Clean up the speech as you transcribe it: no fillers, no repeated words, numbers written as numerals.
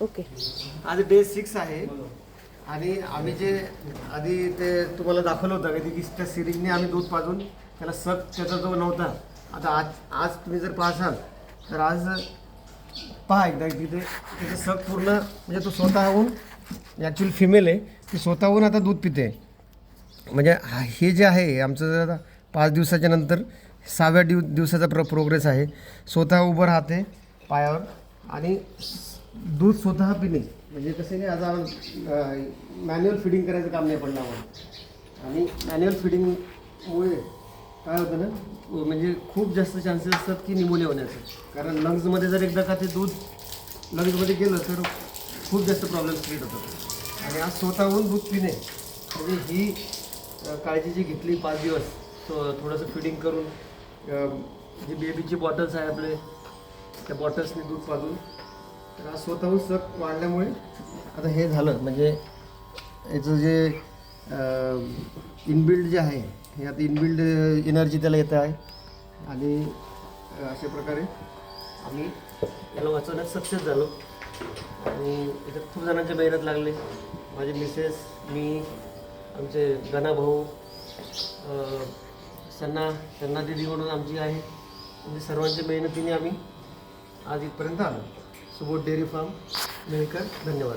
Okay. आज day 6 आहे आणि आम्ही जे आधी ते तुम्हाला दाखवलं होतं की त्या सिरीजने आम्ही दूध पाजून त्याला सक त्याचा जो नव्हता, आता आज तुम्ही जर पाहसाल तर आज पहा एकदा तिथे त्याचं सक पूर्ण म्हणजे तो स्वतःहून ॲक्च्युअली फिमेल आहे, ती स्वतःहून आता दूध पिते. म्हणजे हे जे आहे आमचं जर आता 5 दिवसाच्या नंतर 6व्या दिवसाचा प्रोग्रेस आहे. स्वतः उभं राहते पायावर आणि दूध स्वतः पिणे, म्हणजे कसं नाही आता मॅन्युअल फिडिंग करायचं काम नाही पडलं आम्हाला. आणि मॅन्युअल फिडिंगमुळे काय होतं ना, म्हणजे खूप जास्त चान्सेस असतात की निमोनिया होण्याचं. कारण लंग्समध्ये जर एकदा का ते दूध लंग्समध्ये गेलं तर खूप जास्त प्रॉब्लेम्स क्रिएट होतात. आणि आज स्वतःहून दूध पिणे म्हणजे ही काळजी जी घेतली 5 दिवस, थोडंसं फिडिंग करून जी बेबीची बॉटल्स आहे आपले त्या बॉटल्सने दूध पाजून, तर आज स्वतःहून सक वाढल्यामुळे आता हे झालं. म्हणजे याचं जे इनबिल्ड जे आहे हे आता इनबिल्ड एनर्जी त्याला येतं आहे. आणि अशा प्रकारे आम्ही याला वाचवण्यात सक्सेस झालो. आणि याच्यात खूप जणांचे मेहनत लागले. माझे मिसेस, मी, आमचे गणा भाऊ, सन्ना दिदी म्हणून आमची आहे, म्हणजे सर्वांच्या मेहनतीने आम्ही आज इथपर्यंत आलो. Subodh dairy farm Mehkar. धन्यवाद.